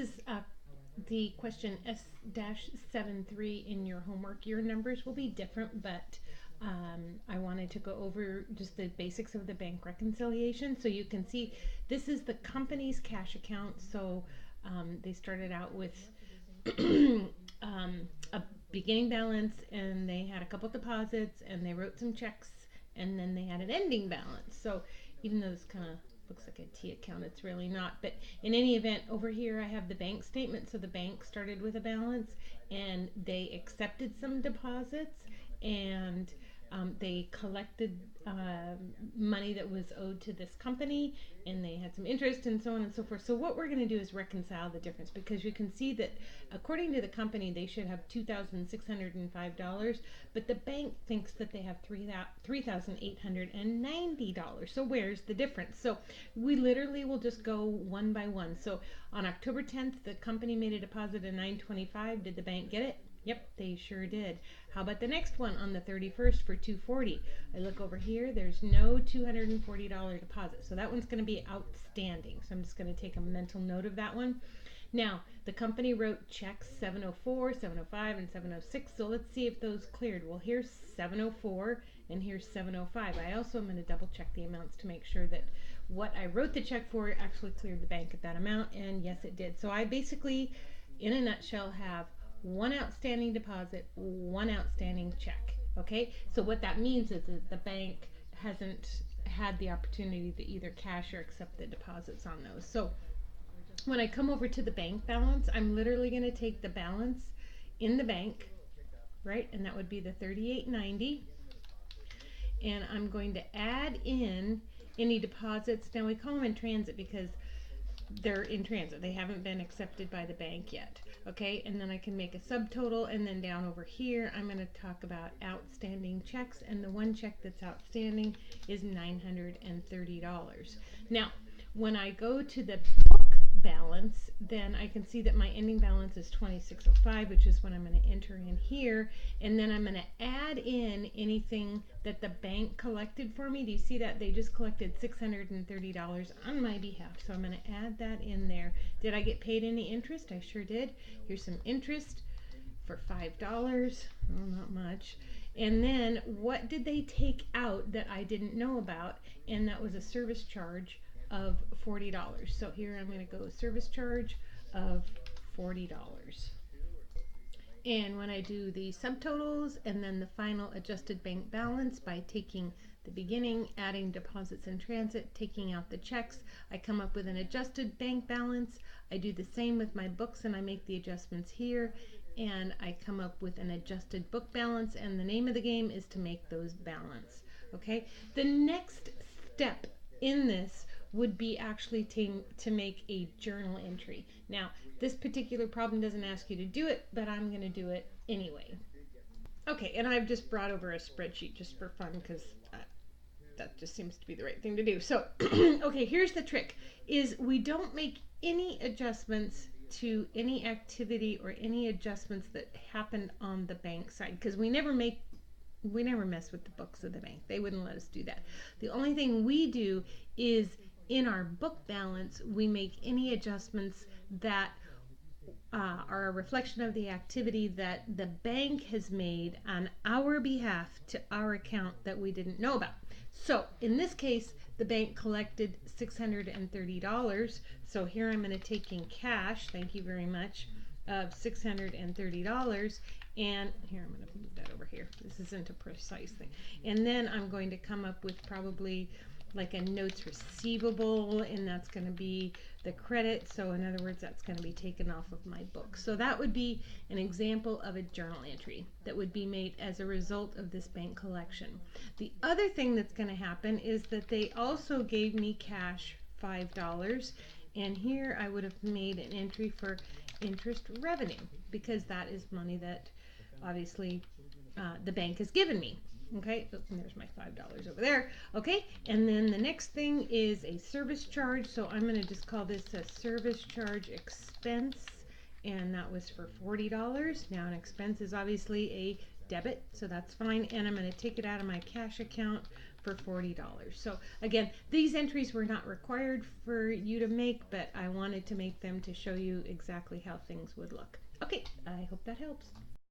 is the question S-7-3 in your homework. Your numbers will be different, but I wanted to go over just the basics of the bank reconciliation. So you can see this is the company's cash account. So they started out with a beginning balance, and they had a couple deposits, and they wrote some checks, and then they had an ending balance. So even though this kind of looks like a T account, it's really not. But in any event, over here I have the bank statement. So the bank started with a balance, and they accepted some deposits, and they collected money that was owed to this company, and they had some interest and so on and so forth. So what we're going to do is reconcile the difference, because you can see that according to the company they should have $2,605, but the bank thinks that they have $3,890. So where's the difference? So we literally will just go one by one. So on October 10th, the company made a deposit of $925. Did the bank get it? Yep, they sure did. How about the next one on the 31st for $240? I look over here, there's no $240 deposit. So that one's going to be outstanding. So I'm just going to take a mental note of that one. Now, the company wrote checks 704, 705, and 706. So let's see if those cleared. Well, here's 704 and here's 705. I also am going to double check the amounts to make sure that what I wrote the check for actually cleared the bank at that amount. And yes, it did. So I basically, in a nutshell, have one outstanding deposit, one outstanding check. Okay, so what that means is that the bank hasn't had the opportunity to either cash or accept the deposits on those. So when I come over to the bank balance, I'm literally going to take the balance in the bank, right, and that would be the $38.90, and I'm going to add in any deposits. Now we call them in transit because they're in transit. They haven't been accepted by the bank yet. Okay, and then I can make a subtotal, and then down over here I'm going to talk about outstanding checks, and the one check that's outstanding is $930. Now, when I go to the book balance, then I can see that my ending balance is $2605, which is what I'm going to enter in here, and then I'm going to add in anything that the bank collected for me. Do you see that? They just collected $630 on my behalf, so I'm going to add that in there. Did I get paid any interest? I sure did. Here's some interest for $5. Oh, not much. And then what did they take out that I didn't know about? And that was a service charge of $40. So here I'm going to go service charge of $40. And when I do the subtotals and then the final adjusted bank balance by taking the beginning, adding deposits in transit, taking out the checks, I come up with an adjusted bank balance. I do the same with my books, and I make the adjustments here, and I come up with an adjusted book balance, and the name of the game is to make those balance. Okay, the next step in this would be actually to make a journal entry. Now, this particular problem doesn't ask you to do it, but I'm going to do it anyway. Okay, and I've just brought over a spreadsheet just for fun, because that just seems to be the right thing to do. So, okay, here's the trick, is we don't make any adjustments to any activity or any adjustments that happened on the bank side, because we never mess with the books of the bank. They wouldn't let us do that. The only thing we do is in our book balance, we make any adjustments that are a reflection of the activity that the bank has made on our behalf to our account that we didn't know about. So in this case, the bank collected $630. So here I'm going to take in cash, thank you very much, of $630. And here, I'm going to move that over here. This isn't a precise thing. And then I'm going to come up with probably like a notes receivable, and that's going to be the credit. So in other words, that's going to be taken off of my book. So that would be an example of a journal entry that would be made as a result of this bank collection. The other thing that's going to happen is that they also gave me cash, $5, and here I would have made an entry for interest revenue, because that is money that obviously the bank has given me. Okay, and there's my $5 over there. Okay, and then the next thing is a service charge. So I'm going to just call this a service charge expense, and that was for $40. Now an expense is obviously a debit, so that's fine, and I'm going to take it out of my cash account for $40. So again, these entries were not required for you to make, but I wanted to make them to show you exactly how things would look. Okay, I hope that helps.